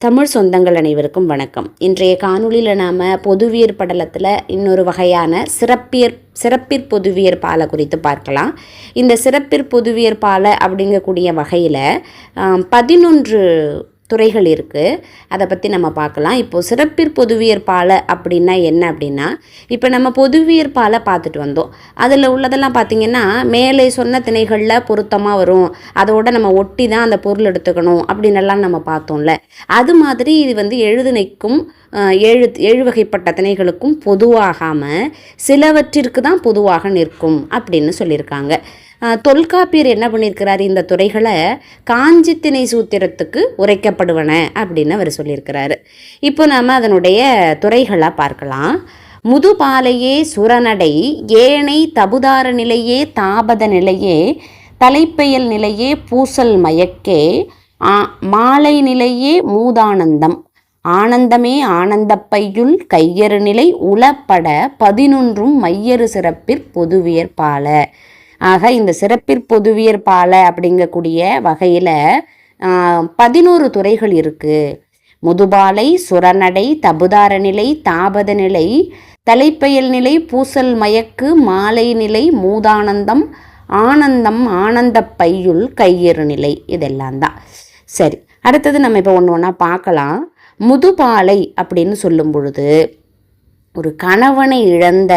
தமிழ் சொந்தங்கள் அனைவருக்கும் வணக்கம். இன்றைய காணொளியில் நாம் பொதுவியற் படலத்தில் இன்னொரு வகையான சிறப்பிற் பொதுவியற் பாலை குறித்து பார்க்கலாம். இந்த சிறப்பிற் பொதுவியற் பாலை அப்படிங்கக்கூடிய வகையில் 11 துறைகள் இருக்குது. அதை பற்றி நம்ம பார்க்கலாம். இப்போது சிறப்பிற் பொதுவியற் பாலை அப்படின்னா என்ன அப்படின்னா, இப்போ நம்ம பொதுவியற் பாலை பார்த்துட்டு வந்தோம். அதில் உள்ளதெல்லாம் பார்த்திங்கன்னா மேலே சொன்ன திணைகளில் பொருத்தமாக வரும், அதோடு நம்ம ஒட்டி தான் அந்த பொருள் எடுத்துக்கணும் அப்படின்னெல்லாம் நம்ம பார்த்தோம்ல. அது மாதிரி இது எழுதுனைக்கும் 7 வகைப்பட்ட திணைகளுக்கும் பொதுவாகாமல் சிலவற்றிற்கு தான் பொதுவாக நிற்கும் அப்படின்னு சொல்லியிருக்காங்க. தொல்காப்பியர் என்ன பண்ணியிருக்கிறார், இந்த துறைகளை காஞ்சி திணை சூத்திரத்துக்கு உரைக்கப்படுவன அப்படின்னு அவர் சொல்லியிருக்கிறாரு. இப்போ நாம் அதனுடைய துறைகளாக பார்க்கலாம். முதுபாலையே சுரநடை, ஏனை தபுதார நிலையே தாபத நிலையே, தலைப்பெயல் நிலையே பூசல் மயக்கே, மாலை நிலையே மூதானந்தம், ஆனந்தமே ஆனந்தப்பையுள் கையறு நிலை உளப்பட 11 மையறு சிறப்பிற் பொதுவியற் பால. ஆக இந்த சிறப்பிற் பொதுவியற் பாலை அப்படிங்கக்கூடிய வகையில் 11 துறைகள் இருக்குது. முதுபாலை, சுரநடை, தபுதார நிலை, தாபத நிலை, தலைப்பெயல் நிலை, பூசல் மயக்கு, மாலை நிலை, மூதானந்தம், ஆனந்தம், ஆனந்த பையுள் கையறு நிலை, இதெல்லாம் தான். சரி, அடுத்தது நம்ம இப்போ ஒன்று ஒன்றா பார்க்கலாம். முதுபாலை அப்படின்னு சொல்லும் பொழுது ஒரு கணவனை இழந்த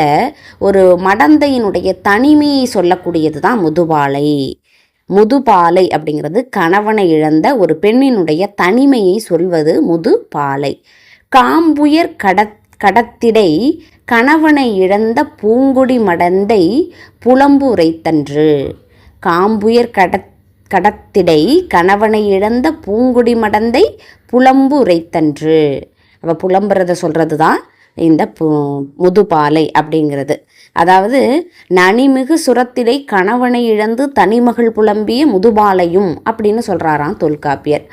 ஒரு மடந்தையினுடைய தனிமையை சொல்லக்கூடியது தான் முதுபாலை. முதுபாலை அப்படிங்கிறது கணவனை இழந்த ஒரு பெண்ணினுடைய தனிமையை சொல்வது முதுபாலை. காம்புயர் கடத்திடை கணவனை இழந்த பூங்குடி மடந்தை புலம்பு உரைத்தன்று. காம்புயர் கடத்திடை கணவனை இழந்த பூங்குடி மடந்தை புலம்பு உரைத்தன்று. அவள் புலம்புறத சொல்கிறது தான் இந்த முதுபாலை அப்படிங்கிறது. அதாவது நனிமிகு சுரத்திடை கணவனை இழந்து தனிமகள் புலம்பிய முதுபாலையும் அப்படின்னு சொல்கிறாராம் தொல்காப்பியர்.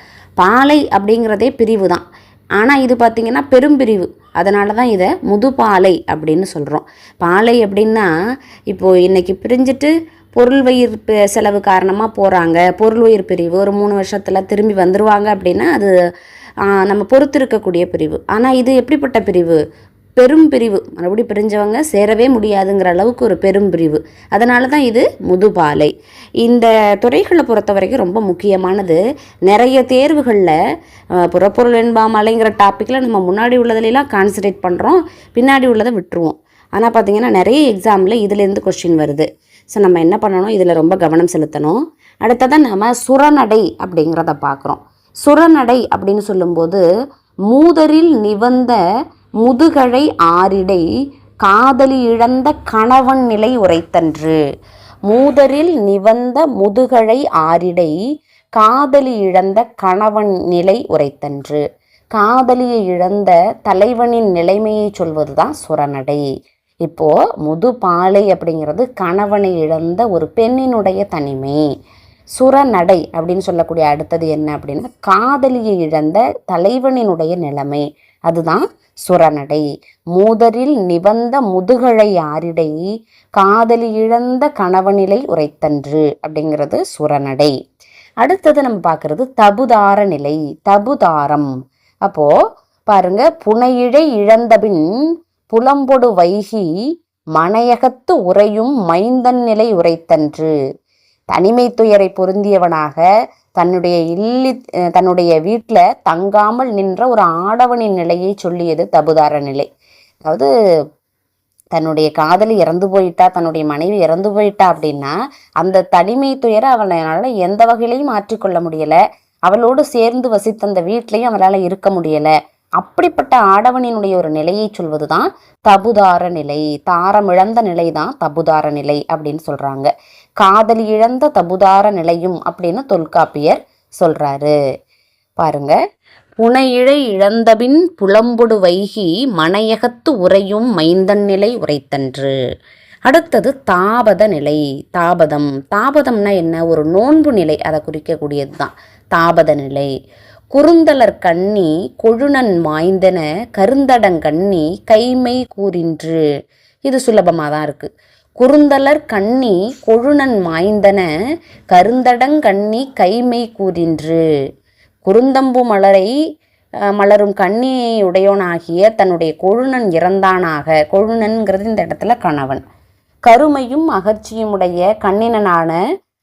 பாலை அப்படிங்கிறதே பிரிவு தான், ஆனால் இது பார்த்திங்கன்னா பெரும்பிரிவு, அதனால தான் இதை முதுபாலை அப்படின்னு சொல்கிறோம். பாலை அப்படின்னா இப்போது இன்றைக்கி பிரிஞ்சுட்டு பொருள் வயிறு செலவு காரணமாக போகிறாங்க, பொருள் வயிறு பிரிவு ஒரு 3 வருஷத்தில் திரும்பி வந்துடுவாங்க அப்படின்னா அது நம்ம பொறுத்து இருக்கக்கூடிய பிரிவு. ஆனால் இது எப்படிப்பட்ட பிரிவு? பெரும் பிரிவு, மறுபடியும் பிரிஞ்சவங்க சேரவே முடியாதுங்கிற அளவுக்கு ஒரு பெரும் பிரிவு. அதனால தான் இது முதுபாலை. இந்த துறைகளை பொறுத்த வரைக்கும் ரொம்ப முக்கியமானது. நிறைய தேர்வுகளில் புறப்பொருள் என்பாமலைங்கிற டாப்பிக்கில் நம்ம முன்னாடி உள்ளதுலாம் கான்சன்ட்ரேட் பண்ணுறோம், பின்னாடி உள்ளதை விட்டுருவோம். ஆனால் பார்த்திங்கன்னா நிறைய எக்ஸாமில் இதிலேருந்து கொஸ்டின் வருது. ஸோ நம்ம என்ன பண்ணணும், இதில் ரொம்ப கவனம் செலுத்தணும். அடுத்ததான் நம்ம சுரநடை அப்படிங்கிறத பார்க்குறோம். சுரநடை அப்படின்னு சொல்லும்போது மூதரில் நிவந்த முதுகழை ஆரிடை காதலி இழந்த கணவன் நிலை உரைத்தன்று. மூதரில் நிவந்த முதுகழை ஆரிடை காதலி இழந்த கணவன் நிலை உரைத்தன்று. காதலியை இழந்த தலைவனின் நிலைமையை சொல்வது தான் சுரநடை. இப்போது முதுபாலை அப்படிங்கிறது கணவனை இழந்த ஒரு பெண்ணினுடைய தனிமை. சுரநடை அப்படின்னு சொல்லக்கூடிய அடுத்தது என்ன அப்படின்னா காதலியை இழந்த தலைவனினுடைய நிலைமை, அதுதான் சுரநடை. மூதரில் நிவந்த முதுகழை ஆரிடை காதலி இழந்த கணவனிலை உரைத்தன்று அப்படிங்கிறது சுரநடை. அடுத்தது நம்ம பார்க்கறது தபுதார நிலை, தபுதாரம். அப்போது பாருங்க, புனையிழை இழந்தபின் புலம்பொடு வைகி மனையகத்து உறையும் மைந்தன் நிலை உரைத்தன்று. தனிமை துயரை பொருந்தியவனாக தன்னுடைய வீட்டில் தங்காமல் நின்ற ஒரு ஆடவனின் நிலையை சொல்லியது தபுதார நிலை. அதாவது தன்னுடைய காதலி இறந்து போயிட்டா, தன்னுடைய மனைவி இறந்து போயிட்டா அப்படின்னா அந்த தனிமை துயரை அவனால் எந்த வகையிலையும் மாற்றிக்கொள்ள முடியலை. அவளோடு சேர்ந்து வசித்த அந்த வீட்லையும் அவளால் இருக்க முடியலை. அப்படிப்பட்ட ஆடவனினுடைய ஒரு நிலையை சொல்வது தான் தபுதார நிலை. தாரம் இழந்த நிலை தான் தபுதார நிலை அப்படின்னு சொல்கிறாங்க. காதலி இழந்த தபுதார நிலையும் அப்படின்னு தொல்காப்பியர் சொல்கிறாரு. பாருங்க, புனையிழை இழந்தபின் புலம்பொடு வைகி மனையகத்து உறையும் மைந்தன் நிலை உரைத்தன்று. அடுத்தது தாபத நிலை. தாபதம்னா என்ன? ஒரு நோன்பு நிலை, அதை குறிக்கக்கூடியது தான் தாபத நிலை. குறுந்தலர் கண்ணி கொழுநன் மாய்ந்தன கருந்தடங்கண்ணி கைமை கூறின்று. இது சுலபமாக தான் இருக்குது. குறுந்தலர் கண்ணி கொழுநன் மாய்ந்தன கருந்தடங்கண்ணி கைமை கூறின்று. குறுந்தம்பு மலரை மலரும் கண்ணியை உடையோனாகிய தன்னுடைய கொழுநன் இறந்தானாக. கொழுநன்கிறது இந்த இடத்துல கணவன். கருமையும் அகற்சியும் உடைய கண்ணினனான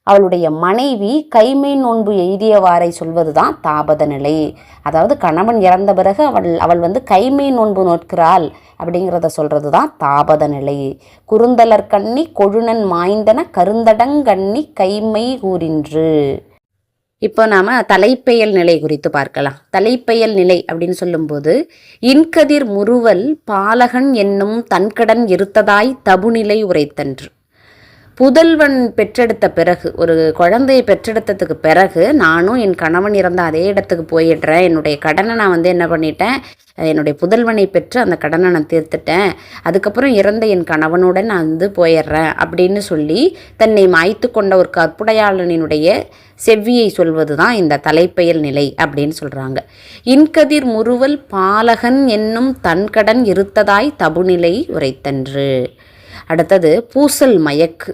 அவளுடைய மனைவி கைமை நோன்பு எய்தியவாரை சொல்வதுதான் தாபத நிலை. அதாவது கணவன் இறந்த பிறகு அவள் கைமை நோன்பு நோக்கிறாள் அப்படிங்கிறத சொல்றது தான் தாபத நிலை. குறுந்தலர் கண்ணி கொழுநன் மாய்ந்தன கருந்தடங்கண்ணி கைமை கூறின்று. இப்போ நாம் தலைப்பெயல் நிலை குறித்து பார்க்கலாம். தலைப்பெயல் நிலை அப்படின்னு சொல்லும்போது, இன்கதிர் முறுவல் பாலகன் என்னும் தன்கடன் இருத்ததாய் தபுநிலை உரைத்தன்று. புதல்வன் பெற்றெடுத்த பிறகு, ஒரு குழந்தையை பெற்றெடுத்ததுக்கு பிறகு நானும் என் கணவன் இறந்த அதே இடத்துக்கு போயிடுறேன். என்னுடைய கடனை நான் என்ன பண்ணிட்டேன், என்னுடைய புதல்வனை பெற்று அந்த கடனை நான் தீர்த்துட்டேன். அதுக்கப்புறம் இறந்த என் கணவனோட நான் போயிடுறேன் அப்படின்னு சொல்லி தன்னை மாய்த்து கொண்ட ஒரு கற்புடையாளனினுடைய செவ்வியை சொல்வது தான் இந்த தலைப்பெயல் நிலை அப்படின்னு சொல்கிறாங்க. இன்கதிர் முறுவல் பாலகன் என்னும் தன்கடன் இருத்ததாய் தபுநிலை உரைத்தன்று. அடுத்தது பூசல் மயக்கு.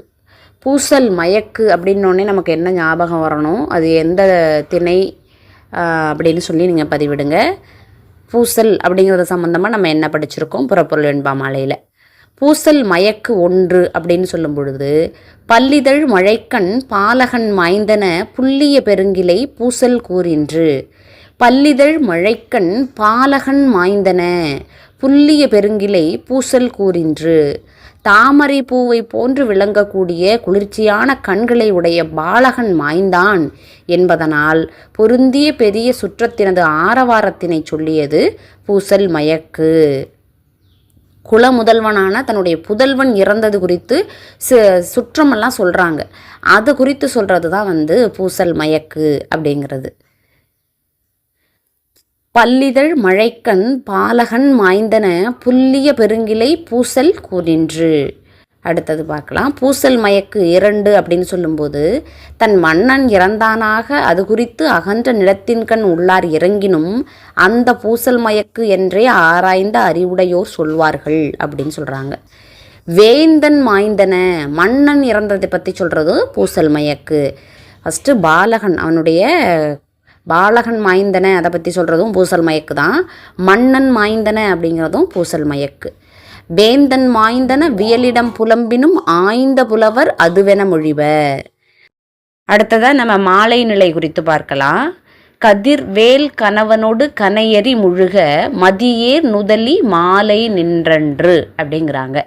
பூசல் மயக்கு அப்படின்னோடனே நமக்கு என்ன ஞாபகம் வரணும், அது எந்த திணை அப்படின்னு சொல்லி நீங்கள் பதிவிடுங்க. பூசல் அப்படிங்கிறது சம்மந்தமாக நம்ம என்ன படிச்சிருக்கோம் புறப்பொருள் வெண்பா மாலையில். பூசல் மயக்கு 1 அப்படின்னு சொல்லும் பொழுது, பல்லிதழ் மழைக்கண் பாலகன் மாய்ந்தன புல்லிய பெருங்கிலை பூசல் கூறின்று. பல்லிதழ் மழைக்கண் பாலகன் மாய்ந்தன புல்லிய பெருங்கிலை பூசல் கூறின்று. தாமரை பூவை போன்று விளங்கக்கூடிய குளிர்ச்சியான கண்களை உடைய பாலகன் மாய்ந்தான் என்பதனால் பொருந்திய பெரிய சுற்றத்தினது ஆரவாரத்தினை சொல்லியது பூசல் மயக்கு. குல முதல்வனான தன்னுடைய புதல்வன் இறந்தது குறித்து சுற்றமெல்லாம் சொல்கிறாங்க. அது குறித்து சொல்கிறது தான் பூசல் மயக்கு அப்படிங்கிறது. பல்லிதழ் மழைக்கண் பாலகன் மாய்ந்தன புல்லிய பெருங்கிலை பூசல் கூறின்று. அடுத்தது பார்க்கலாம். பூசல் மயக்கு 2 அப்படின்னு சொல்லும்போது, தன் மன்னன் இறந்தானாக அது குறித்து அகன்ற நிலத்தின்கண் உள்ளார் இறங்கினும் அந்த பூசல் மயக்கு என்றே ஆராய்ந்த அறிவுடையோர் சொல்வார்கள் அப்படின்னு சொல்கிறாங்க. வேந்தன் மாய்ந்தன, மன்னன் இறந்ததை பற்றி சொல்கிறது பூசல் மயக்கு. ஃபஸ்ட்டு பாலகன், அவனுடைய பாலகன் மாய்ந்தன அதை பற்றி சொல்கிறதும் பூசல் மயக்கு தான். மன்னன் மாய்ந்தன அப்படிங்கிறதும் பூசல் மயக்கு. வேந்தன் மாய்ந்தன வியலிடம் புலம்பினும் ஆய்ந்த புலவர் அதுவென மொழிவர். அடுத்ததாக நம்ம மாலை நிலை குறித்து பார்க்கலாம். கதிர் வேல் கணவனோடு கனையறி முழுக மதியேர் நுதலி மாலை நின்றன்று அப்படிங்கிறாங்க.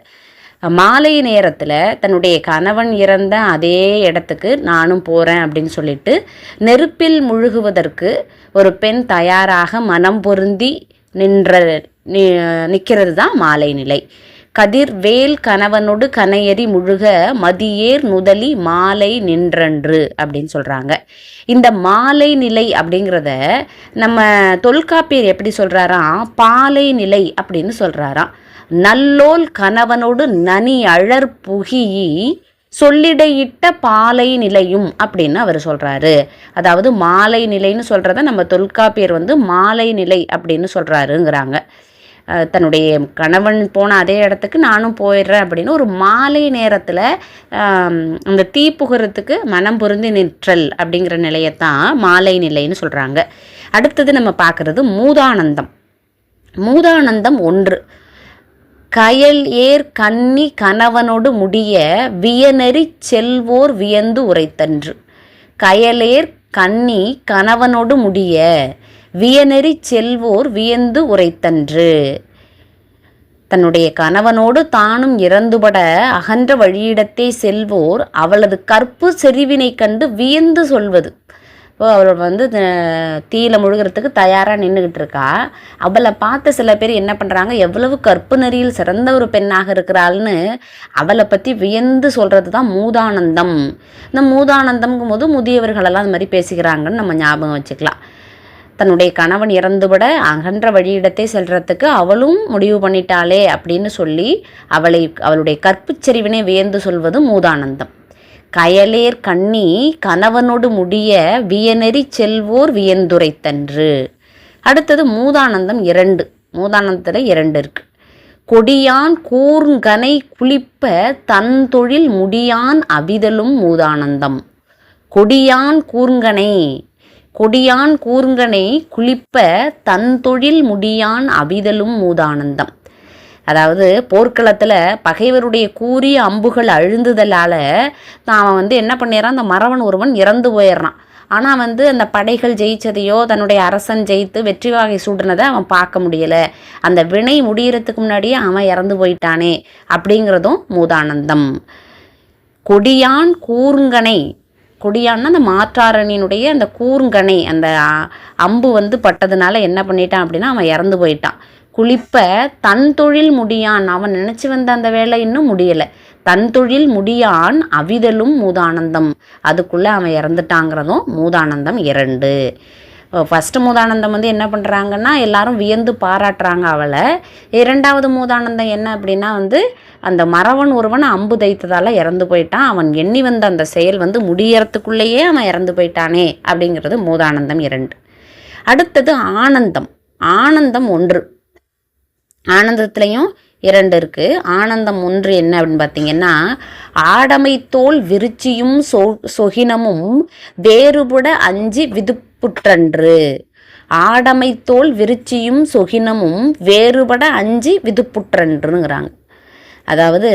மாலை நேரத்தில் தன்னுடைய கணவன் இறந்த அதே இடத்துக்கு நானும் போகிறேன் அப்படின்னு சொல்லிட்டு நெருப்பில் முழுகுவதற்கு ஒரு பெண் தயாராக மனம் பொருந்தி நிற்கிறது தான் மாலை நிலை. கதிர் வேல் கணவனோடு கனையறி முழுக மதியேர் நுதலி மாலை நின்றன்று அப்படின்னு சொல்கிறாங்க. இந்த மாலை நிலை அப்படிங்கிறத நம்ம தொல்காப்பியர் எப்படி சொல்கிறாராம், பாலை நிலை அப்படின்னு சொல்கிறாராம். நல்லோல் கணவனோடு நனி அழற் புகியி சொல்லிடையிட்ட பாலை நிலையும் அப்படின்னு அவர் சொல்கிறாரு. அதாவது மாலை நிலைன்னு சொல்கிறத நம்ம தொல்காப்பியர் மாலை நிலை அப்படின்னு சொல்கிறாருங்கிறாங்க. தன்னுடைய கணவன் போன அதே இடத்துக்கு நானும் போயிடுறேன் அப்படின்னு ஒரு மாலை நேரத்தில் அந்த தீப்புகிறதுக்கு மனம் பொருந்தி நிற்றல் அப்படிங்கிற நிலையத்தான் மாலை நிலைன்னு சொல்கிறாங்க. அடுத்தது நம்ம பார்க்குறது மூதானந்தம். மூதானந்தம் 1. கயல் ஏர் கன்னி கணவனோடு முடிய வியனறி செல்வோர் வியந்து உரைத்தன்று. கயலேர் கன்னி கணவனோடு முடிய வியனறி செல்வோர் வியந்து உரைத்தன்று. தன்னுடைய கணவனோடு தானும் இறந்துபட அகன்ற வழியிடத்தே செல்வோர் அவளது கற்பு செறிவினை கண்டு வியந்து சொல்வது. இப்போ அவள் தீயில முழுகிறதுக்கு தயாராக நின்றுக்கிட்டு இருக்கா. அவளை பார்த்து சில பேர் என்ன பண்ணுறாங்க, எவ்வளவு கற்பு நெறியில் சிறந்த ஒரு பெண்ணாக இருக்கிறாள்னு அவளை பற்றி வியந்து சொல்கிறது தான் மூதானந்தம். இந்த மூதானந்தம்ங்கும் போது முதியவர்களெல்லாம் அந்த மாதிரி பேசிக்கிறாங்கன்னு நம்ம ஞாபகம் வச்சுக்கலாம். தன்னுடைய கணவன் இறந்துபட அகன்ற வழியிடத்தை செல்றதுக்கு அவளும் முடிவு பண்ணிட்டாளே அப்படின்னு சொல்லி அவளுடைய கற்புச்செறிவினை வியந்து சொல்வது மூதானந்தம். கயலேர் கண்ணி கணவனோடு முடிய வியனெறி செல்வோர் வியந்துரைத்தன்று. அடுத்தது மூதானந்தம் 2. மூதானந்தத்தில் 2 இருக்கு. கொடியான் கூர்ங்கனை குளிப்ப தன் தொழில் முடியான் அவிதலும் மூதானந்தம். கொடியான் கூர்ங்கனை, கொடியான் கூர்ங்கனை குளிப்ப தன் தொழில் முடியான் அவிதலும் மூதானந்தம். அதாவது போர்க்களத்தில் பகைவருடைய கூறிய அம்புகள் அழுந்துதலால் அவன் என்ன பண்ணிடுறான், அந்த மறவன் ஒருவன் இறந்து போயிடுறான். ஆனால் அந்த படைகள் ஜெயிச்சதையோ தன்னுடைய அரசன் ஜெயித்து வெற்றி வாகை சூடினதை அவன் பார்க்க முடியலை. அந்த வினை முடியறதுக்கு முன்னாடியே அவன் இறந்து போயிட்டானே அப்படிங்கிறதும் மூதானந்தம். கொடியான் கூர்ங்கனை, கொடியான்னா அந்த மாற்றாரணியினுடைய அந்த கூர்ங்கனை, அந்த அம்பு பட்டதுனால என்ன பண்ணிட்டான் அப்படின்னா அவன் இறந்து போயிட்டான். குளிப்ப தன் தொழில் முடியான், அவன் நினச்சி வந்த அந்த வேலை இன்னும் முடியலை. தன் தொழில் முடியான் அவிதலும் மூதானந்தம், அதுக்குள்ளே அவன் இறந்துட்டாங்கிறதும் மூதானந்தம் 2. ஃபஸ்ட்டு மூதானந்தம் என்ன பண்ணுறாங்கன்னா எல்லாரும் வியந்து பாராட்டுறாங்க அவளை. 2வது மூதானந்தம் என்ன அப்படின்னா அந்த மறவன் ஒருவன் அம்பு தைத்ததால் இறந்து போயிட்டான், அவன் எண்ணி வந்த அந்த செயல் முடியறதுக்குள்ளேயே அவன் இறந்து போயிட்டானே அப்படிங்கிறது மூதானந்தம் 2. அடுத்தது ஆனந்தம். ஆனந்தம் 1. ஆனந்தத்துலேயும் 2 இருக்குது. ஆனந்தம் 1 என்ன அப்படின்னு பார்த்தீங்கன்னா, ஆடமை தோல் விருச்சியும் சொகினமும் வேறுபட அஞ்சி விதுப்புற்றன்று. ஆடமை தோல் விருச்சியும் சொகினமும் வேறுபட அஞ்சி விதுப்புற்றன்றுங்கிறாங்க. அதாவது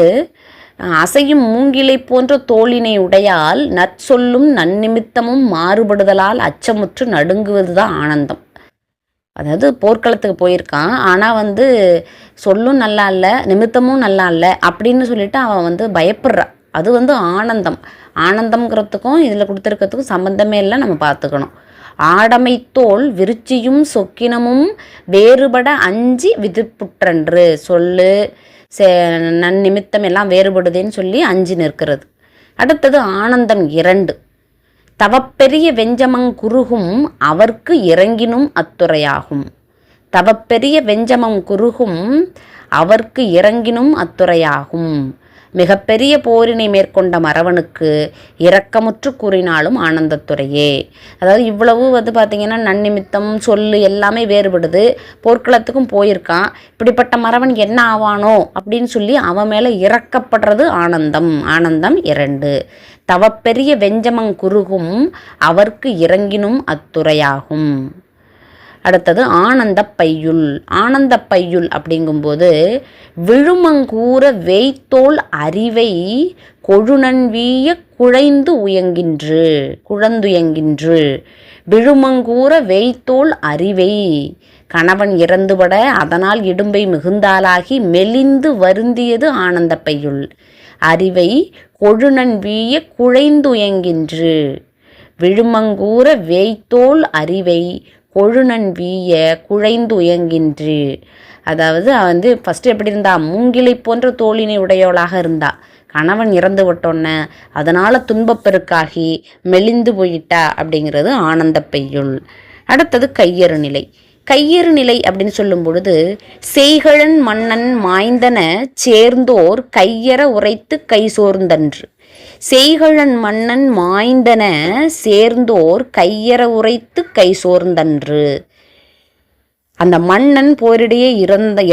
அசையும் மூங்கிலை போன்ற தோளினை உடையால் நற்சொல்லும் நன்னிமித்தமும் மாறுபடுதலால் அச்சமுற்று நடுங்குவது தான் ஆனந்தம். அதாவது போர்க்களத்துக்கு போயிருக்கான், ஆனால் சொல்லும் நல்லா இல்லை, நிமித்தமும் நல்லா இல்லை அப்படின்னு சொல்லிட்டு அவன் பயப்படுறான். அது ஆனந்தம். ஆனந்தம்ங்கிறதுக்கும் இதில் கொடுத்துருக்கிறதுக்கும் சம்பந்தமே இல்லை, நம்ம பார்த்துக்கணும். ஆடமை தோல் விருச்சியும் சொக்கினமும் வேறுபட அஞ்சி விதுப்புற்றன்று, சொல்லு நன்னிமித்தம் எல்லாம் வேறுபடுதுன்னு சொல்லி அஞ்சு நிற்கிறது. அடுத்தது ஆனந்தம் 2. தவப்பெரிய வெஞ்சமங் குறுகும் அவர்க்கு இறங்கினும் அத்துறையாகும். தவப்பெரிய வெஞ்சமம் குறுகும் அவர்க்கு இறங்கினும் அத்துறையாகும். மிகப்பெரிய போரினை மேற்கொண்ட மறவனுக்கு இரக்கமுற்று கூறினாலும் ஆனந்தத்துறையே. அதாவது இவ்வளவு பார்த்திங்கன்னா நன்னிமித்தம் சொல்லு எல்லாமே வேறுபடுது. போர்க்களத்துக்கும் போயிருக்கான், இப்படிப்பட்ட மறவன் என்ன ஆவானோ அப்படின்னு சொல்லி அவன் மேலே இறக்கப்படுறது ஆனந்தம். ஆனந்தம் 2. தவப்பெரிய வெஞ்சமங் குறுகும் அவர்க்கு இறங்கினும் அத்துறையாகும். அடுத்தது ஆனந்த பையுள். ஆனந்த பையுள் அப்படிங்கும்போது விழுமங்கூற வேய்த்தோல் அறிவை கொழுநன்வீய குழந்துயங்கின்று. விழுமங்கூற வேய்த்தோல் அறிவை, கணவன் இறந்துபட அதனால் இடும்பை மிகுந்தாலாகி மெலிந்து வருந்தியது ஆனந்த பையுள். அறிவை கொழுநன்வீய குழைந்துயங்கின்று. விழுமங்கூற வேய்த்தோல் அறிவை கொழுநன்வீய குழைந்துயங்கின்று. அதாவது ஃபஸ்ட்டு எப்படி இருந்தா, மூங்கிலை போன்ற தோளினை உடையவளாக இருந்தா. கணவன் இறந்து விட்டோன்ன அதனால் துன்பப்பெருக்காகி மெலிந்து போயிட்டா அப்படிங்கிறது ஆனந்த பையுள். அடுத்தது கையறு நிலை. கையறு நிலை அப்படின்னு சொல்லும் பொழுது, செய்கழன் மன்னன் மாய்ந்தன சேர்ந்தோர் கையற உரைத்து கை சோர்ந்தன்று. செய்கழன் மன்னன் மாய்ந்தன சேர்ந்தோர் கையற உரைத்து கை சோர்ந்தன்று. அந்த மன்னன் போரிடையே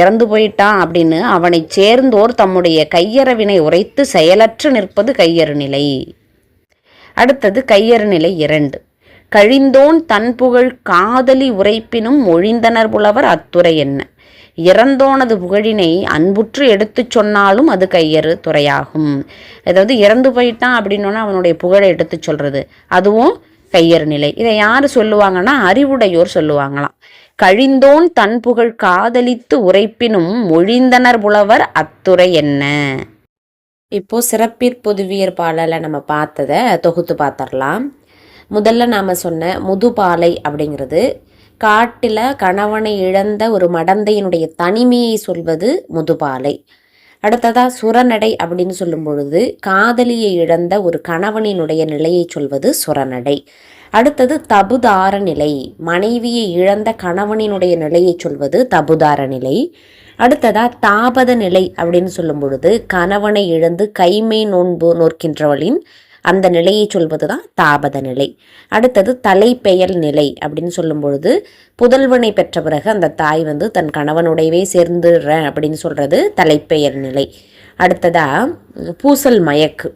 இறந்து போயிட்டான் அப்படின்னு அவனை சேர்ந்தோர் தம்முடைய கையறவினை உரைத்து செயலற்று நிற்பது கையறு நிலை. அடுத்தது கையறு நிலை 2. கழிந்தோன் தன் புகழ் காதலி உரைப்பினும் மொழிந்தனர் புலவர் அத்துறை என்ன. இறந்தோனது புகழினை அன்புற்று எடுத்து சொன்னாலும் அது கையறு துறையாகும். அதாவது இறந்து போயிட்டான் அப்படின்னோன்னா அவனுடைய புகழை எடுத்து சொல்றது, அதுவும் கையறு நிலை. இதை யார் சொல்லுவாங்கன்னா அறிவுடையோர் சொல்லுவாங்களாம். கழிந்தோன் தன் புகழ் காதலித்து உரைப்பினும் மொழிந்தனர் புலவர் அத்துறை என்ன. இப்போ சிறப்பிற்பொதுவியற் பாடலை நம்ம பார்த்ததை தொகுத்து பார்த்தரலாம். முதல்ல நாம் சொன்ன முதுபாலை அப்படிங்கிறது காட்டில் கணவனை இழந்த ஒரு மடந்தையினுடைய தனிமையை சொல்வது முதுபாலை. அடுத்ததாக சுரநடை அப்படின்னு சொல்லும் பொழுது காதலியை இழந்த ஒரு கணவனினுடைய நிலையை சொல்வது சுரநடை. அடுத்தது தபுதார நிலை, மனைவியை இழந்த கணவனினுடைய நிலையை சொல்வது தபுதார நிலை. அடுத்ததாக தாபத நிலை அப்படின்னு சொல்லும் பொழுது கணவனை இழந்து கைமை நோன்பு நோக்கின்றவளின் அந்த நிலையை சொல்வது தான் தாபத நிலை. அடுத்தது தலைப்பெயல் நிலை அப்படின்னு சொல்லும் பொழுது புதல்வனை பெற்ற பிறகு அந்த தாய் தன் கணவனுடையவே சேர்ந்துடுறேன் அப்படின்னு சொல்கிறது தலைப்பெயர் நிலை. அடுத்ததாக பூசல் மயக்கு.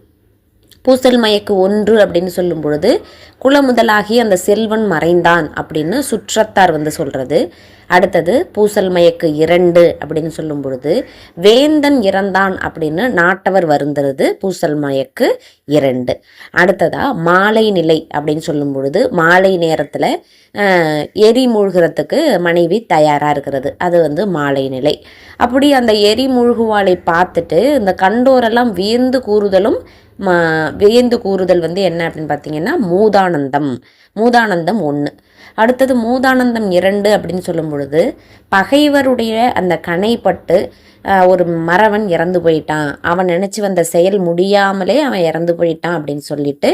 பூசல் மயக்கு 1 அப்படின்னு சொல்லும் பொழுது குலமுதலாகி அந்த செல்வன் மறைந்தான் அப்படின்னு சுற்றத்தார் சொல்கிறது. அடுத்தது பூசல் மயக்கு 2 அப்படின்னு சொல்லும் பொழுது வேந்தன் இறந்தான் அப்படின்னு நாட்டவர் வருந்துறது பூசல் மயக்கு 2. அடுத்ததா மாலை நிலை அப்படின்னு சொல்லும் பொழுது மாலை நேரத்தில் எரி மூழ்கிறதுக்கு மனைவி தயாராக இருக்கிறது, அது மாலை நிலை. அப்படி அந்த எரி மூழ்குவாளை பார்த்துட்டு இந்த கண்டோரெல்லாம் வியந்து கூறுதலும் வியந்து கூறுதல் என்ன அப்படின்னு பார்த்தீங்கன்னா மூதானந்தம். மூதானந்தம் 1. அடுத்தது மூதானந்தம் 2 அப்படின்னு சொல்லும் பொழுது பகைவருடைய அந்த கணைப்பட்டு ஒரு மறவன் இறந்து போயிட்டான், அவன் நினச்சி வந்த செயல் முடியாமலே அவன் இறந்து போயிட்டான் அப்படின்னு சொல்லிட்டு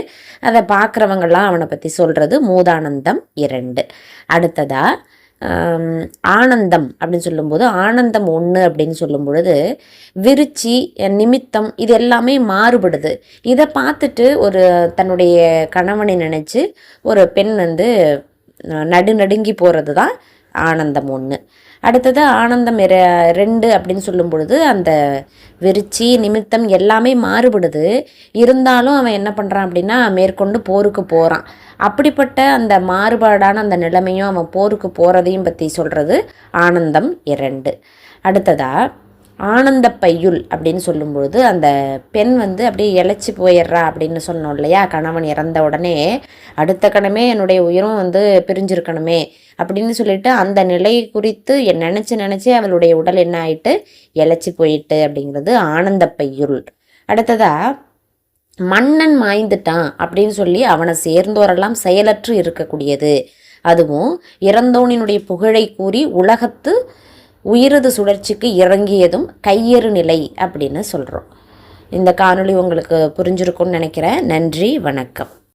அதை பார்க்குறவங்களாம் அவனை பற்றி சொல்கிறது மூதானந்தம் 2. அடுத்ததா ஆனந்தம் அப்படின்னு சொல்லும்போது ஆனந்தம் 1 அப்படின்னு சொல்லும் பொழுது விருச்சி நிமித்தம் இது எல்லாமே மாறுபடுது. இதை பார்த்துட்டு ஒரு தன்னுடைய கணவனை நினச்சி ஒரு பெண் நடுநடுங்கி போகிறது தான் ஆனந்தம் 1. அடுத்தது ஆனந்தம் 2 அப்படின்னு சொல்லும் பொழுது அந்த விருச்சி நிமித்தம் எல்லாமே மாறுபடுது. இருந்தாலும் அவன் என்ன பண்ணுறான் அப்படின்னா மேற்கொண்டு போருக்கு போகிறான். அப்படிப்பட்ட அந்த மாறுபாடான அந்த நிலைமையும் அவன் போருக்கு போகிறதையும் பற்றி சொல்கிறது ஆனந்தம் 2. அடுத்ததா ஆனந்த பையுள் அப்படின்னு சொல்லும்பொழுது அந்த பெண் அப்படியே இழைச்சி போயிடுறா அப்படின்னு சொன்னோம் இல்லையா. கணவன் இறந்த உடனே அடுத்த கணமே என்னுடைய உயிரும் பிரிஞ்சிருக்கணுமே அப்படின்னு சொல்லிட்டு அந்த நிலை குறித்து நினச்சி அவளுடைய உடல் என்ன ஆயிட்டு இழைச்சி போயிட்டு அப்படிங்கிறது ஆனந்த பையுள். அடுத்ததா மன்னன் மாய்ந்துட்டான் அப்படின்னு சொல்லி அவனை சேர்ந்தோரெல்லாம் செயலற்று இருக்கக்கூடியது. அதுவும் இறந்தோனினுடைய புகழை கூறி உலகத்து உயிரது சுழற்சிக்கு இறங்கியதும் கையெறு நிலை அப்படின்னு சொல்கிறோம். இந்த காணொளி உங்களுக்கு புரிஞ்சிருக்கும்னு நினைக்கிறேன். நன்றி, வணக்கம்.